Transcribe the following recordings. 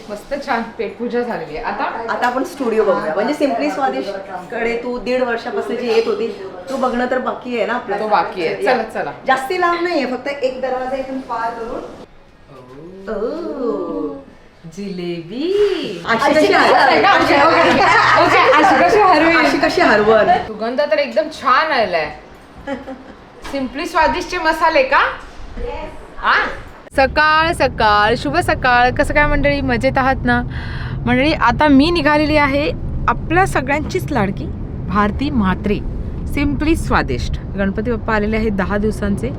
मस्त छान पेटपूजा झालेली आहे. आता आपण स्टुडिओ बघूया. म्हणजे सिम्पली स्वादिष्ट कडे तू 1.5 वर्षापासून जी येत होती तू बघणं तर बाकी आहे ना आपलं. तो बाकी आहे. चला चला, जास्ती लांब नाहीये, फक्त एक दरवाजा इथून पार करून जिलेबी अशी कशी हरवल. सुगंध तर एकदम छान आलाय. सिम्पली स्वादिष्ट मसाले का? हा, सकाळ सकाळ, शुभ सकाळ. कसं काय मंडळी, मजेत आहात ना मंडळी? आता मी निघालेली आहे आपल्या सगळ्यांचीच लाडकी भारती म्हात्रे सिम्पली स्वादिष्ट. गणपती बाप्पा आलेले आहेत 10 दिवसांचे,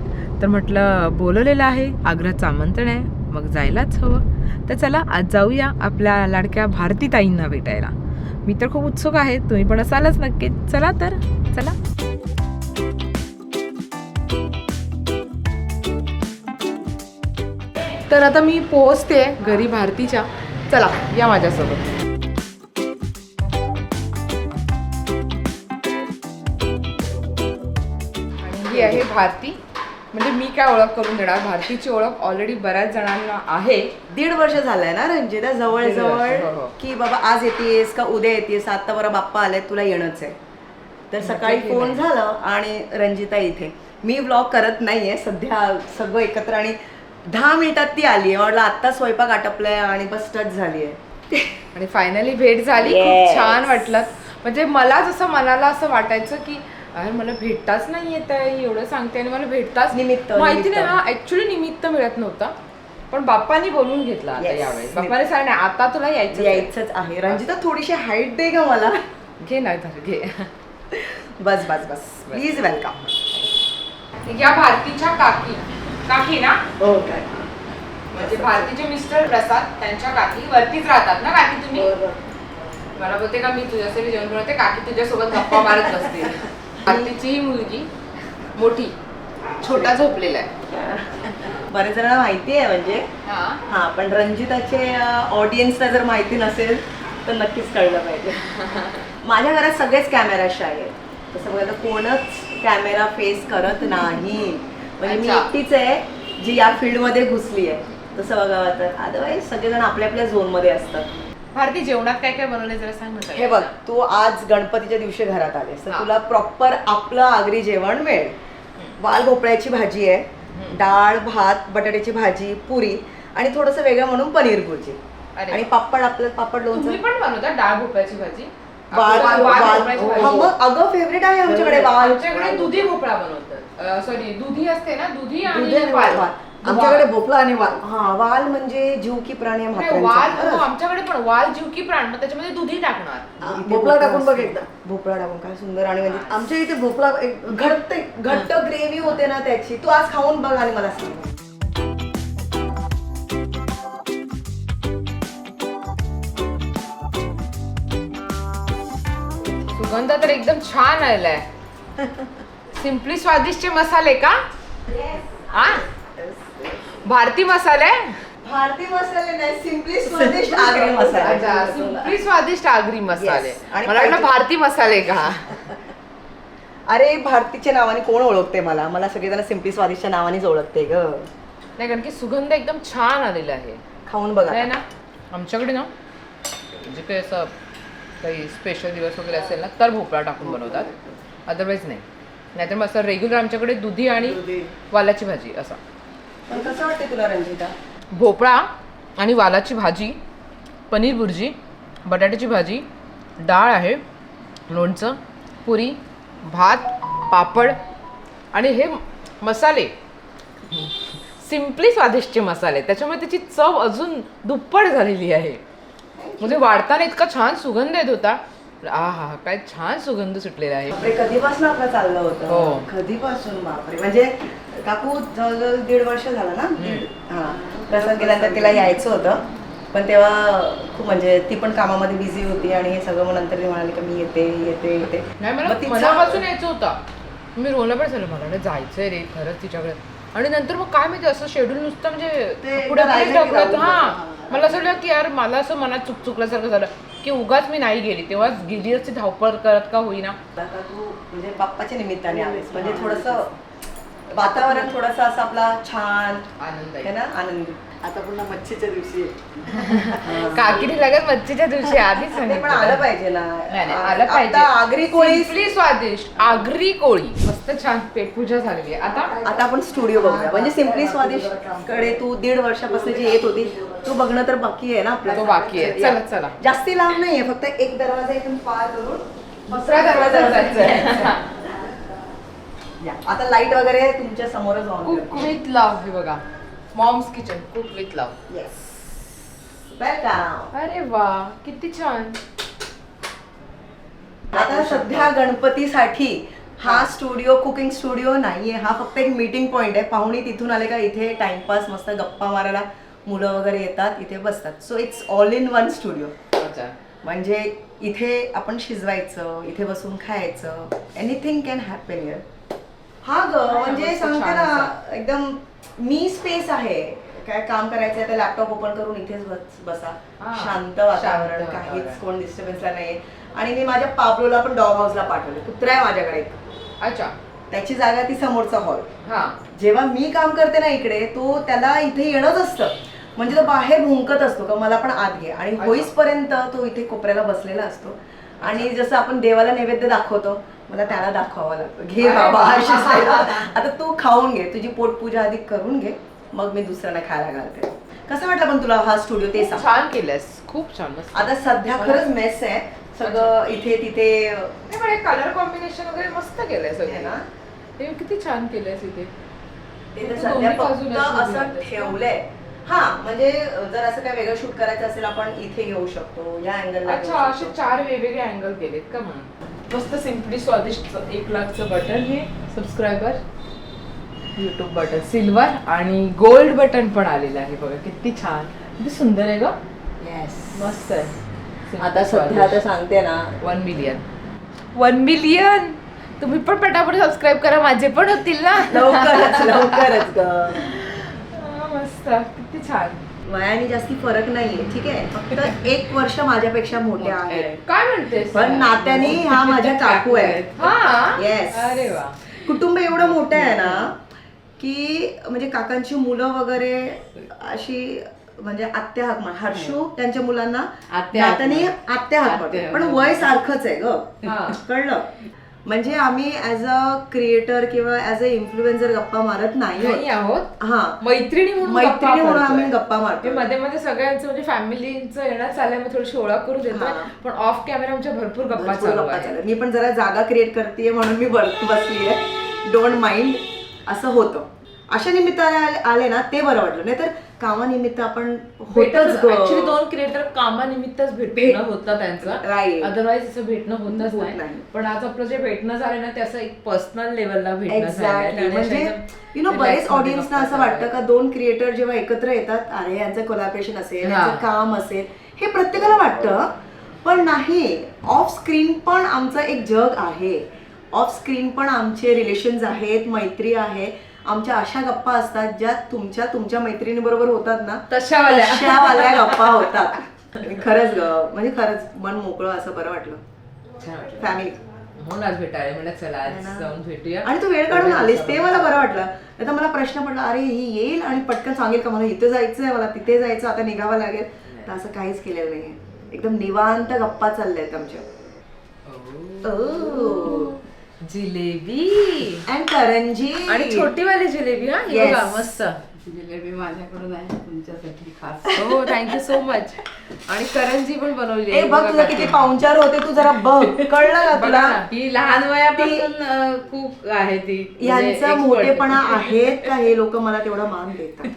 तर म्हटलं बोलवलेलं आहे, आग्रहाचं आमंत्रण आहे, मग जायलाच हवं. तर चला आज जाऊया आपल्या लाडक्या भारती ताईंना भेटायला. मी तर खूप उत्सुक आहे, तुम्ही पण असालच नक्कीच. चला तर चला. तर आता मी पोहोचते घरी भारतीच्या. चला या माझ्यासोबत. आणि ही आहे भारती. म्हणजे मी काय ओळख करून देणार, भारतीची ओळख ऑलरेडी बऱ्याच जणांना आहे. 1.5 वर्ष झालंय ना रंजिता, जवळ जवळ हो. की बाबा आज येतेस का उद्या येतेस, आता बरं बाप्पा आले तुला येणंच आहे. तर सकाळी फोन झालं आणि रंजिता इथे. मी व्लॉग करत नाहीये सध्या, सगळं एकत्र. आणि 10 मिनिटात ती आली. म्हटलं आत्ता स्वयंपाक आटपलाय आणि बस टच झाली आहे. आणि फायनली भेट झाली. खूप छान वाटलं. म्हणजे मला जसं मनाला असं वाटायचं की अरे मला भेटताच नाही येत आहे, एवढं सांगते आणि मला भेटताच निमित्त माहिती नाही. हा ऍक्च्युली निमित्त मिळत नव्हता, पण बाप्पानी बोलून घेतला आता यावेळेस. बाप्पाने सांगितलं आता तुला यायचंच आहे. रंजिता थोडीशी हाईट दे का मला. घे नाही तर घे. बस बस बस, प्लीज वेलकम. या भारतीच्या काकी ना. हो काय, म्हणजे भारतीचे मिस्टर प्रसाद त्यांच्या काकी वरतीच राहतात ना काकी तुम्ही? मला बोलते का मी तुझ्यासाठी जेवण बनवते, काकी तुझ्यासोबत गप्पा मारत बसते. भारतीची ही मुलगी मोठी, छोटा झोपलेला आहे. बरेच जणांना माहिती आहे म्हणजे. हा, पण रंजिताचे ऑडियन्सला जर माहिती नसेल तर नक्कीच कळलं पाहिजे. माझ्या घरात सगळेच कॅमेरा शाय आहेत. तसं बघा तर कोणच कॅमेरा फेस करत नाही. म्हणजे मी एकटीच आहे जी या फील्डमध्ये घुसली आहे. तसं बघावं तर अदरवाईज सगळेजण आपल्या आपल्या झोनमध्ये असतात. भारती जेवणात काय काय बनवलंय जरा सांग ना. हे बघ, तू आज गणपतीच्या दिवशी घरात आलेस तर तुला प्रॉपर आपलं आगरी जेवण मिळेल. वाल भोपळ्याची भाजी आहे, डाळ भात बटाट्याची भाजी पुरी आणि थोडंसं वेगळं म्हणून पनीर भुर्जी आणि पापड. आपलं पापड लोणचं. तुम्ही पण बनवता डाळ भोपळ्याची भाजी? अगं फेवरेट आहे आमच्याकडे वाल. आमच्याकडे दुधी भोपळा बनवतात. सॉरी, दुधी असते ना, दुधी आणि वाल. आमच्याकडे भोपळा आणि वाल. हा, वाल म्हणजे जीव की प्राणी वाल. आमच्याकडे पण वाल जीव की प्राण, मग त्याच्यामध्ये दुधी टाकणार. भोपळा टाकून बघ एकदा. भोपळा टाकून काय सुंदर. आणि म्हणजे आमच्या इथे भोपळा घट्ट ग्रेव्ही होते ना त्याची. तू आज खाऊन बघ आणि मला सांग. सुगंध तर एकदम छान आलाय. सिम्पली स्वादिष्ट मसाले का? हा, भारती मसाले. भारती मसाले नाही, सिम्पली स्वादिष्ट आगरी मसाले. अच्छा, सिम्पली स्वादिष्ट आगरी मसाले. आणि मला वाटलं भारती मसाले का? अरे भारतीच्या नावाने कोण ओळखते मला? मला सगळेजण सिम्पली स्वादिष्टच्या नावानेच ओळखते ग. नाही, कारण की सुगंध एकदम छान आलेला आहे. खाऊन बघा. नाही ना, आमच्याकडे ना म्हणजे काही असं काही स्पेशल दिवस वगैरे असेल ना तर भोपळा टाकून बनवतात, अदरवाईज नाही. नाहीतर मग असं रेग्युलर आमच्याकडे दुधी आणि वालाची भाजी असं. पण कसं वाटते तुला रंजिता? भोपळा आणि वालाची भाजी, पनीर भुर्जी, बटाट्याची भाजी, डाळ आहे, लोणचं, पुरी, भात, पापड आणि हे मसाले सिम्पली स्वादिष्ट मसाले. त्याच्यामुळे त्याची चव अजून दुप्पट झालेली आहे. म्हणजे वाढताना इतका छान सुगंध येत होता. हा, काय छान सुगंध सुटलेला आहे. बापरे, कधीपासून आपलं चाललं होतं. हो, कधीपासून. बापरे, म्हणजे काकू जवळजवळ 1.5 वर्ष झालं ना. हा, प्रसाद गेल्यानंतर तिला यायचं होतं, पण तेव्हा खूप म्हणजे ती पण कामामध्ये बिझी होती आणि हे सगळं. मग नंतर ती म्हणाली की मी येते. नाही, मला मनापासून यायचं होतं. मी रोला पण झालं, मला जायचंय रे खरंच तिच्याकडे. आणि नंतर मग काय माहिती असं शेड्यूल नुसतं म्हणजे पुढे ढकलत. हा, मला असं वाटलं की यार मला असं मनात चुकल्यासारखं झालं. की उगाच मी नाही गेली, तेव्हा गेली असती धावपळ करत का होईना. आता तू म्हणजे बाप्पाच्या निमित्ताने आलीस म्हणजे थोडंसं वातावरण थोडंसं असं आपला छान आनंद आहे ना, आनंदी. आता पुन्हा मच्छीच्या दिवशी काकीने लगेच मच्छीच्या दिवशी आधीच ते पण सांगितलं. आलं पाहिजे ना. नाही, नाही, आलं पाहिजे. आता आगरी कोळी Simply स्वादिष्ट आगरी कोळी मस्त छान पेटपूजा झालेली आहे. आता आपण स्टुडिओ बघूया. म्हणजे सिम्पली स्वादिष्ट कडे तू 1.5 वर्षापासून जी येत होती तू बघणं तर बाकी आहे ना आपलं. तो बाकी आहे. चला चला, जास्ती लांब नाहीये, फक्त एक दरवाजा इथून पार करून दुसरा दरवाजा जायचा. आता लाईट वगैरे तुमच्या समोरच ऑन. कुक विथ लव्ह हे बघा, mom's kitchen cook with love. Yes, welcome. अरे वा किती छान. आता सध्या गणपतीसाठी हा स्टुडिओ कुकिंग स्टुडिओ नाहीये, हा फक्त एक मीटिंग पॉइंट आहे. पाहुणे तिथून आले का इथे टाइमपास मस्त गप्पा मारायला मुलं वगैरे येतात, इथे बसतात. So it's all in one studio. म्हणजे इथे आपण शिजवायचं, इथे बसून खायचं, एनिथिंग कॅन हॅपन हिअर. हा ग म्हणजे सांगते ना एकदम मी स्पेस आहे. काय काम करायचं आहे तर लॅपटॉप ओपन करून इथेच बसा, शांत वातावरण, काहीच कोण डिस्टर्बन्सला नाहीये. आणि मी माझ्या पाबलोला पण डॉग हाऊसला पाठवले. कुत्रा आहे माझ्याकडे एक. अच्छा, त्याची जागा ती समोरचा हॉल. हा, जेव्हा मी काम करते ना इकडे, तो त्याला इथे येणंच असतं. म्हणजे तो बाहेर भुंकत असतो का मला पण आत घे, आणि होईसपर्यंत तो इथे कोपऱ्याला बसलेला असतो. आणि जसं आपण देवाला नैवेद्य दाखवतो, मला त्याला दाखवावं लागतं, घे बाबा आता तू खाऊन घे, तुझी पोटपूजा आधी करून घे, मग मी दुसऱ्यांना खायला घालते. कसं वाटलं पण तुला हा स्टुडिओ ते सांग. छान केलंस, खूप छान. आता सध्या खरंच मेस आहे सगळं इथे तिथे. कलर कॉम्बिनेशन वगैरे मस्त केलंय आहे सगळं ना. ते किती छान केलंयस इथे. ते तर तू सध्या दोन्ही फक्त बाजूने असं शोधून ठेवलंय. हा म्हणजे जर असं काय वेगळं शूट करायचं असेल आपण इथे घेऊ शकतो, या अँगलला. अच्छा, असे 4 वेगवेगळे अँगल केलेत का म्हणून. मस्त सिम्पली स्वादिष्ट 1 लाखचं बटन, हे सबस्क्रायबर, युट्यूब बटन सिल्वर आणि गोल्ड बटन पण आलेलं आहे बघा, किती छान, किती सुंदर आहे ग. येस, मस्त आहे. आता सध्या आता सांगते ना 1 मिलियन 1 मिलियन. तुम्ही पण पटापट सबस्क्राईब करा, माझे पण होतील ना. लवकरच लवकरच ग. मस्त, किती छान. वयाने जास्ती फरक नाहीये, ठीक आहे, फक्त 1 वर्ष माझ्यापेक्षा मोठे आहे. काय म्हणतेस? पण नात्याने ह्या माझ्या काकू आहेत. हा, येस. अरे वा. कुटुंब एवढं मोठं आहे ना की म्हणजे काकांची मुलं वगैरे अशी म्हणजे आत्या हाक म्हण, हर्षू त्यांच्या मुलांना नात्याने आत्या हाक म्हणतात, पण वय सारखंच आहे ग. कळलं. म्हणजे आम्ही ऍज अ क्रिएटर किंवा ऍज अ इन्फ्लुएन्सर गप्पा मारत नाही आहोत. हा, मैत्रिणी म्हणून आम्ही गप्पा मारतो. मध्ये मध्ये सगळ्यांचं म्हणजे फॅमिलीचं येणं चाललंय, मग थोडीशी ओळख करून देतो, पण ऑफ कॅमेरा आमच्या भरपूर गप्पा चालू आहेत. मी पण जरा जागा क्रिएट करते म्हणून मी बसली आहे, डोंट माइंड. असं होतं. अशा निमित्ताने आले ना ते बरं वाटलं, नाही तर कामानिमित्त आपण होतच. 2 क्रिएटर कामानिमित्तच भेटणं होतं त्यांचं, अदरवाईज असं भेटणं होतच नाही. पण आज आपलं जे भेटणं झालं ना ते असं एक पर्सनल लेवलला भेटणं झालं. म्हणजे यु नो बरेच ऑडियन्सना असं वाटतं का 2 क्रिएटर जेव्हा एकत्र येतात, अरे यांचं कोलॅबोरेशन असेल, यांचं काम असेल, हे प्रत्येकाला वाटतं. पण नाही, ऑफ स्क्रीन पण आमचं एक जग आहे. ऑफ स्क्रीन पण आमचे रिलेशन्स आहेत, मैत्री आहे. आमच्या अशा गप्पा असतात ज्या तुमच्या मैत्रिणीबरोबर होतात ना, तशावाल्या गप्पा होतात. खरंच ग, म्हणजे खरंच मन मोकळं, असं बरं वाटलं. फॅमिली म्हणून आज भेटायला म्हणलं चला आज जाऊन भेटूया. आणि तू वेळ काढून आलीस ते मला बरं वाटलं. नाही तर मला प्रश्न पडला, अरे ही येईल आणि पटकन सांगेल का मला इथे जायचंय, मला तिथे जायचं, आता निघावं लागेल. तर असं काहीच केलेलं नाहीये. एकदम निवांत गप्पा चालल्यात आमच्या. जिलेबी अँड करंजी, आणि छोटीवाली जिलेबी. हा, हे बघा मस्त जिलेबी माझ्याकडून आहे तुमच्यासाठी खास. हो, थँक्यू सो मच. आणि करंजी पण बनवली. ए बघ तुझा किती पाहुणचार होते, तू जरा बघ. कळलं का तुला? ही लहान वयापासून खूप आहे ती. यांचा मोठेपणा आहेत का हे लोक मला तेवढा मान देतात.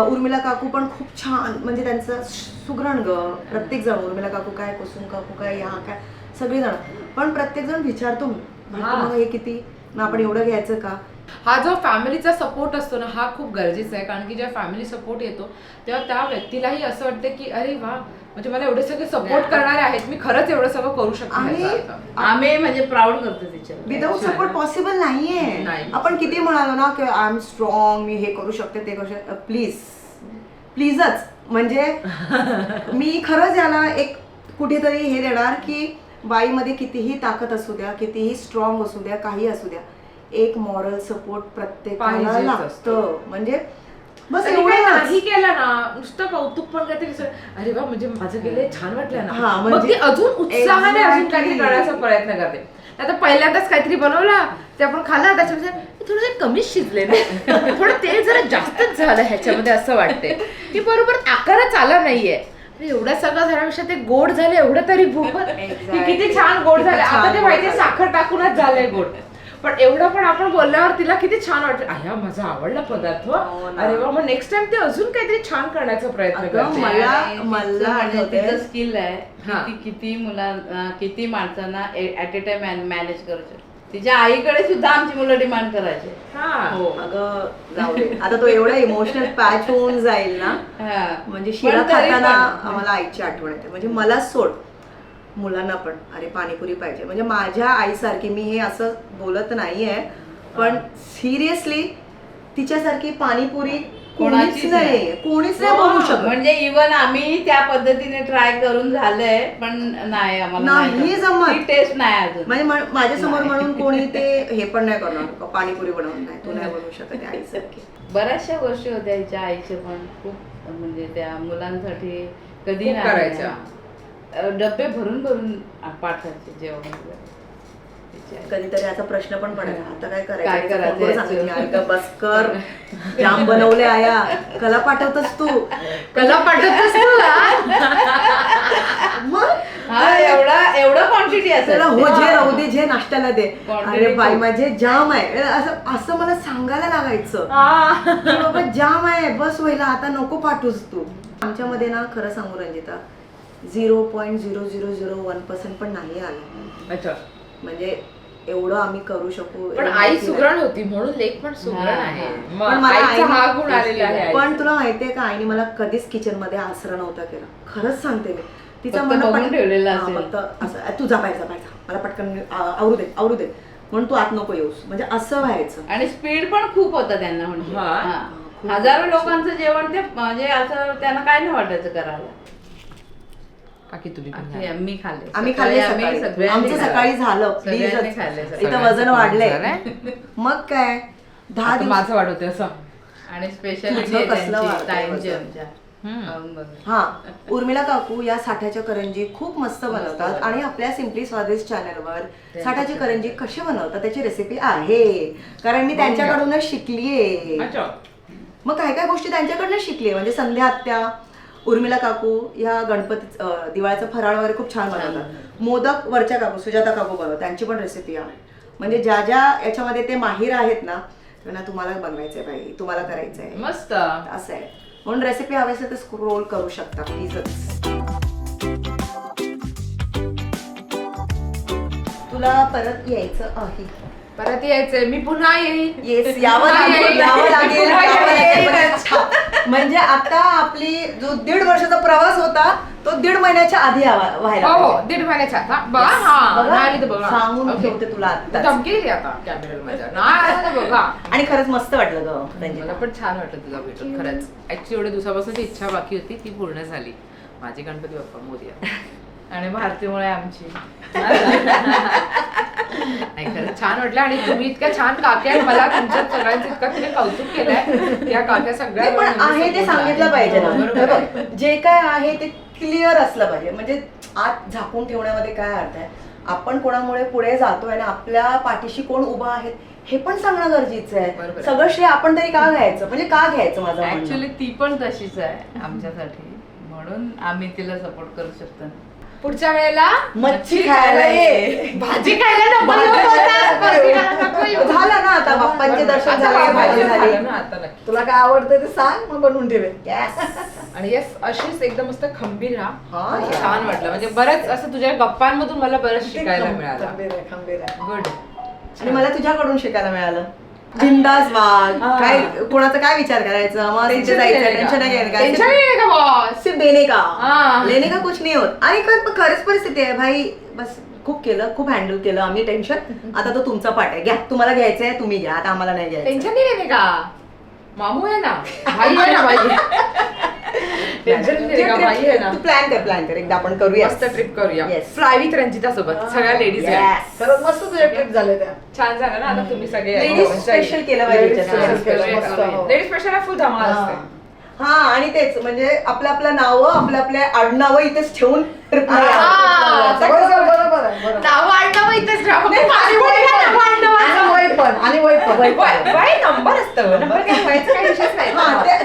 उर्मिला काकू पण खूप छान, म्हणजे त्यांचं सुगरण ग. प्रत्येक जण उर्मिला काकू काय, कुसुम काकू काय, या काय, सगळेजण. पण प्रत्येक जण विचारतो मग हे किती, मग आपण एवढं घ्यायचं का. हा जो फॅमिलीचा सपोर्ट असतो ना, हा खूप गरजेचा आहे. कारण की जेव्हा फॅमिली सपोर्ट येतो तेव्हा त्या व्यक्तीलाही असं वाटतं की अरे वा, म्हणजे मला एवढे सगळे सपोर्ट करणारे आहेत, मी खरंच एवढं सगळं करू शकतो. आम्ही म्हणजे प्राऊड करतो तिच्या. विदाऊट सपोर्ट पॉसिबल नाहीये. आपण किती म्हणालो ना की आय एम स्ट्रॉंग, मी हे करू शकते ते करू शकते, प्लीजच. म्हणजे मी खरंच याला एक कुठेतरी हे देणार की बाईमध्ये कितीही ताकद असू द्या, कितीही स्ट्रॉंग असू द्या, काही असू द्या, एक मॉरल सपोर्ट प्रत्येकाला पाहिजेच लागतं. म्हणजे बस तरी काही एवढं नाही केलं ना, नुसतं कौतुक पण काहीतरी अरे वा म्हणजे माझं गेले छान वाटलं ना, हा, मग म्हणजे ती अजून उत्साहाने अजून exactly. काहीतरी करण्याचा प्रयत्न करते. आता पहिल्यांदाच काहीतरी बनवला ते आपण खाल्लं, त्याच्यामध्ये थोडं कमीच शिजले ना, थोडं तेल जरा जास्तच झालं ह्याच्यामध्ये असं वाटते की बरोबर आकारच आला नाहीये. अरे एवढं सगळं झाल्यापेक्षा ते गोड झालं एवढं तरी की किती छान गोड झालं. आता ते माहितीये साखर टाकूनच झालंय गोड, पण एवढं पण आपण बोलल्यावर तिला किती छान वाटलं. अय्या माझा आवडला पदार्थ, अरे वा, मग नेक्स्ट टाइम ते अजून काहीतरी छान करण्याचा प्रयत्न करते. मला आठवतंय. तिचं स्किल आहे हा. ती किती माणसांना ऍट ए टाइम मॅनेज करू शकते. तिच्या आईकडे सुद्धा आमची मुलं डिमांड करायचे. हो अगं जाऊ दे. आता तो एवढा इमोशनल पॅच होऊन जाईल ना, हा. म्हणजे शिरा पण तरी खाताना पण. आम्हाला आईची आठवण येते. म्हणजे मला सोड, मुलांना पण अरे पाणीपुरी पाहिजे. म्हणजे माझ्या आईसारखी, मी हे असं बोलत नाहीये, पण सिरियसली तिच्यासारखी पाणीपुरी कोणीच नाही बनवू शकत. म्हणजे इवन आम्ही त्या पद्धतीने ट्राय करून झालंय, पण नाही आम्हाला नाही जमत. टेस्ट नाही अजून. म्हणजे माझ्या समोर म्हणून कोणी ते हे पण नाही करणार, पाणीपुरी बनवून नाही, तू नाही बनवू शकत आईसारखी. बऱ्याचशा गोष्टी होत्या हिच्या आईचे पण खूप, म्हणजे त्या मुलांसाठी कधी खूप नाही करायच्या. डब्बे भरून भरून पाठायचे जेवण वगैरे. कधीतरी असा प्रश्न पण पडायचा, आता काय काय करायचं. करायचं? फोनवर सांगायची, "आई गं, बस कर, जाम बनवले आया, कला पाठवतस तू, कला पाठवतोस तू." मग हा, एवढा क्वांटिटी त्याला असेल. हो जे राहू दे, जे नाश्त्याला दे. Quantity अरे बाई खूप. माझे जाम आहे, असं मला सांगायला लागायचं की बाबा जाम आहे, बस व्हायला, आता नको पाठवूस तू. आमच्यामध्ये ना खरं सांगू रंजिता, 0.0001% पण नाही आलं. अच्छा, म्हणजे एवढं आम्ही करू शकू. पण आई सुगरण होती म्हणून लेक पण सुगरण आहे. पण मग मला आईचा हा आईने- गुण आलेला आहे. पण तुला माहितीये का, आईने मला कधीच किचन मध्ये आसरा नव्हता केला. खरंच सांगते मी. तिचा फक्त मला बघून ठेवलेला हा, असेल. फक्त असं तू जा बाहेर, मला पटकन आवरू दे म्हणून तू आत नको येऊस, म्हणजे असं व्हायचं. आणि स्पीड पण खूप होता त्यांना. म्हणजे हा. हा. हजारो लोकांचं जेवण ते म्हणजे असं त्यांना काय नाही वाटायचं करायला. काकी तुम्ही पण आम्ही घ्या. खाल्ले. आम्ही खाल्ले सकाळी. सगळ्यांनी आमचं खाल्ले. सकाळी झालं. सगळ्यांनी प्लीजच. खाल्ले. इथं वजन वाढलंय. झालंय? मग काय 10 आता दिवस. माझं वाढवते असं. आणि स्पेशलिटी तुझं कसलं वाढतंय ताईंची वजन? आमच्या. खाऊन बघा. हा, उर्मिला काकू या साठ्याच्या करंजी खूप मस्त बनवतात आणि आपल्या सिम्पली स्वादिष्ट चॅनलवर साठाची करंजी कशी बनवतात त्याची रेसिपी आहे, कारण मी त्यांच्याकडूनच शिकलीये. अच्छा. मग काय काय गोष्टी त्यांच्याकडनं शिकलीये. म्हणजे संध्या आत्या, उर्मिला काकू या गणपती दिवाळीचं फराळ वगैरे खूप छान बनवतात. मोदक वरच्या काकू सुजाता काकू बनवतात, त्यांची पण रेसिपी आहे. म्हणजे ज्या ज्या याच्यामध्ये ते माहीर आहेत ना, त्यांना तुम्हाला बनवायचंय बाई, तुम्हाला करायचंय, मस्त. असं आहे. म्हणून रेसिपी हवी असेल तर स्क्रोल करू शकता प्लीजच. तुला परत यायचं आहे. परत यायचंय, मी पुन्हा येईन. येस, यावं लागेल. म्हणजे आता आपली जो 1.5 वर्षाचा प्रवास होता तो 1.5 महिन्याच्या आधी व्हायला हो, पाहिजे. 1.5 महिन्याच्या आता. बघा, हा, बघा, नाही आली तर बघा. सांगून Okay. ठेवते तुला आता. धमकी दिली आता कॅमेरा माझ्या. नाही आलं तर बघा. आणि खरंच मस्त वाटलं ग मला रंजिता. पण छान वाटलं तुला भेटून खरंच. ऍक्च्युली एवढ्या दिवसापासून इच्छा बाकी होती ती पूर्ण झाली. माझे गणपती बाप्पा मोरया. आणि भारतीमुळे आमची. नाही खरंच छान वाटलं. आणि तुम्ही इतक्या छान काक्या आहेत, मला तुमच्या सगळ्यांचं इतकं तिने कौतुक केलंय. या काक्या सगळ्या नाही, पण आहे ते सांगितलं पाहिजे ना. बरोबर हे आहे. बघ, जे काय आहे ते क्लिअर असलं पाहिजे. म्हणजे आत झाकून ठेवण्यामध्ये काय अर्थ आहे. आपण कोणामुळे पुढे जातोय आणि आपल्या पाठीशी कोण उभा आहे हे पण सांगणं गरजेचं बरोबर आहे. आहे. सगळं श्रेय आपण तरी का घ्यायचं, म्हणजे का घ्यायचं माझं म्हणणं. ऍक्च्युली ती पण तशीच आहे आमच्यासाठी, म्हणून आम्ही तिला सपोर्ट करू शकतो. पुढच्या वेळेला मच्छी खायला ये. भाजी खायला नको येऊ बोलतात. भाजी खायला नको येऊ. झालं ना आता बाप्पांचे दर्शन आता झाले, भाजी झालं झाली ना, आता नक्की. तुला काय आवडतं ते सांग, मग बनवून ठेवेल. आणि येस, अशीच एकदम मस्त खंबीर राहा. हा, खूप छान वाटलं. म्हणजे बरंच असं तुझ्या गप्पांमधून मला बरंच शिकायला मिळालं. खंबीर आहे. गुड. आणि मला तुझ्याकडून शिकायला मिळालं. बिंदास वाग, हा. काय कोणाचा काय विचार करायचा, मग तिथे जायचं, टेन्शन नाही घ्यायचं. टेन्शन नाही का बॉस? सिर्फ देने का, हा. लेने का कुछ नाही होत. आणि खरंच परिस्थिती आहे भाई. बस खूप केलं, खूप हँडल केलं आम्ही टेन्शन. आता तो तुमचा पार्ट आहे, घ्या, तुम्हाला घ्यायचंय तुम्ही घ्या, आता आम्हाला नाही घ्यायचं. टेन्शन नाही लेने का? मामू आहे ना, भाई आहे ना, भाई टेन्शन नाही का, भाई आहे ना. तू प्लॅन कर एकदा आपण करूया मस्त ट्रिप करूया Yes. फ्लाय विथ रंजिता सोबत सगळ्या लेडीज Yes. खरंच मस्त तुझ्या ट्रिप झाले त्या. छान झालं ना. आता तुम्ही सगळे लेडीज स्पेशल केलं पाहिजे Ladies special. मस्त, हो. लेडीज स्पेशल फुल धमाल असते. हा आणि तेच म्हणजे आपलं नावं आपल्या आडनावं इथेच ठेवून ट्रिप बरोबर आहे. नाव आडनाव इथेच राहा. नाही, passport घ्या ना, आणि वय पण. वय नंबर असतं. नंबर काय व्हायचं काही विषयच नाही.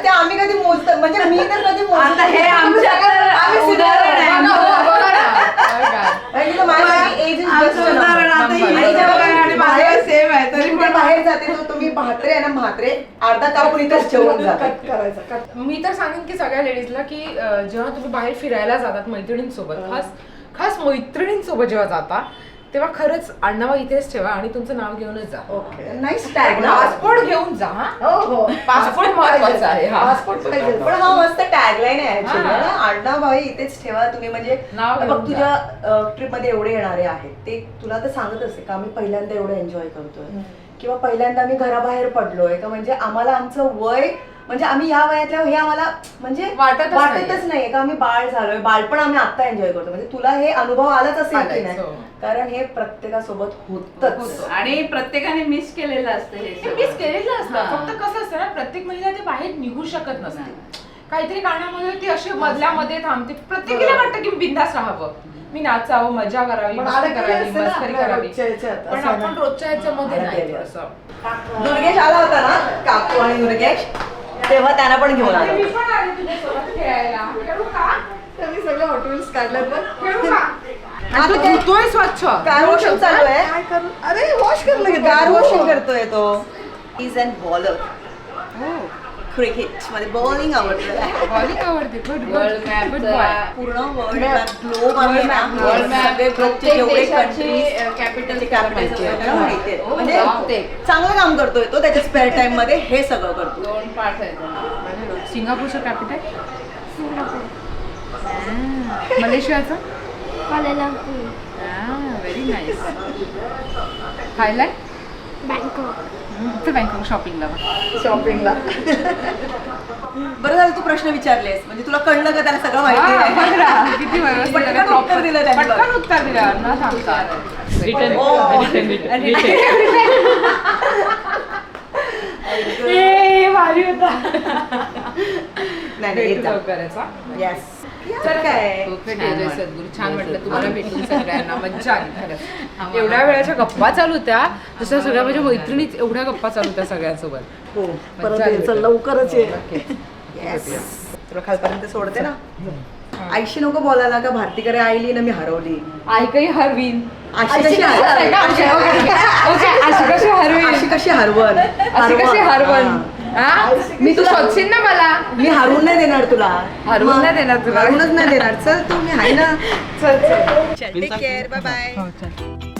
ते आम्ही कधी मोजतो म्हणजे मी तर कधी मोजतो आता हे आमच्याकडे आम्ही उदाहरण आहे. बघा ना. कारण की माझी एज इज आमचं उदाहरण आता ही आणि जेव्हा आणि माझं सेम आहे तरी पण बाहेर जाते तो तुम्ही म्हात्रे आहे ना म्हात्रे अर्धा कापून इथंच ठेवून जाते कट करायचं कट. मी तर सांगेन की सगळ्या लेडीजला की जेव्हा तुम्ही बाहेर फिरायला जातात मैत्रिणींसोबत खास मैत्रिणींसोबत जेव्हा जाता तेव्हा खरंच आडनावा इथेच ठेवा आणि तुमचं नाव घेऊनच जा. ओके. नाईस टॅग ना पासपोर्ट घेऊन जा. हो. पासपोर्ट महत्वाचा आहे. हा. पासपोर्ट पाहिजे. पण हा मस्त टॅगलाईन आहे ऍक्च्युली हा. आडनाव भाई इथेच ठेवा तुम्ही म्हणजे नाव बघ घेऊन तुझ्या ट्रिप मध्ये एवढे येणारे आहेत ते तुला तर सांगत असते का आम्ही पहिल्यांदा एवढं एन्जॉय करतोय किंवा पहिल्यांदा आम्ही घराबाहेर पडलोय का म्हणजे आम्हाला आमचं वय म्हणजे आम्ही या वयातल्या हे आम्हाला म्हणजे वाटतच वाटतच नाहीये का आम्ही बाळ झालोय बाळपण आम्ही आता एन्जॉय करतो म्हणजे तुला हे अनुभव आलाच असेल की आलाच, नाही हो. कारण हे प्रत्येकासोबत होतच आणि प्रत्येकाने मिस केलेलं असतं हे हे सगळं. मिस केलेलं असतं. हा. फक्त कसं असतं ना प्रत्येक महिला ते बाहेर निघू शकत नसते. काहीतरी कारणामुळे ती अशी मधल्यामध्ये थांबते. प्रत्येकीला वाटतं की बिंदास राहावं, मी नाचावं, मजा करावी, पण मस्ती अडकले करावी, असते ना मस्करी आपल्या करावी. रोजच्या ह्याच्यात, पण असं आपण नाही. रोजच्या ह्याच्यामध्ये नाही अडकलेले. थोडंसं. दुर्गेश आला होता ना काकू आणि दुर्गेश तेव्हा त्यांना पण घेऊन आला मी पण आले तुझ्यासोबत खेळायला. खेळू का? त्यांनी सगळे हॉटेल्स काढलेत बघ. खेळू का? आता आणि तो धुतोय स्वच्छ. कार वॉशिंग चालू आहे काय करू अरे वॉश करणं घेतो. कार वॉशिंग करतोय तो इज अँड बॉलर क्रिकेट मध्ये बॉलिंग आवडतं बॉलिंग आवडते. Good world map good boy. पूर्ण वर्ल्ड मॅप ग्लोब आहे ना वर्ल्ड मॅप सगळे ग्लोबचे प्रत्येक जेवढे देशाची कंट्रीज कॅपिटल माहिती आहे म्हणजे प्रत्येक चांगलं काम करतोय तो त्याच्या स्पेअर टाइम मध्ये हे सगळं करतो 2 पार्ट आहेत. सिंगापूरचं कॅपिटल. मलेशियाचं. Very nice. थायलंड. बँकॉक शॉपिंगला. शॉपिंगला. बरं झालं तू प्रश्न विचारलेस म्हणजे तुला कळलं का त्याला सगळं माहिती आहे किती व्यवस्थित पटकन आहे. उत्तर दिलं त्यांनी बघ. पटकन उत्तर दिलं न थांबता. ए, भारी होता. नाही भेटू येतं. लवकरच, हा. येस तर काय खूप जय सद्गुरू. छान वाटलं तुम्हाला भेटून सगळ्यांना. मज्जा आली खरंच. एवढ्या वेळाच्या गप्पा चालू होत्या जसं सगळ्या माझ्या मैत्रिणीच एवढ्या गप्पा चालू होत्या सगळ्यांसोबत. हो परत यायचं लवकरच ये. येस तुला खालपर्यंत सोडते ना आईशी नको बोलायला का भारतीकडे आईली ना मी हरवली आई काही हरवीन. अशी कशी हरवल अशी कशी हरवीन. अशी कशी हरवल अशी कशी हरवण. हा? मी तू तुला- शोधशील ना मला. मी हरवून नाही देणार तुला हरवून मग- नाही देणार तुला. हरवूनच नाही देणार चल तू मी आहे ना चल चल. टेक केअर बाय बाय हो चल.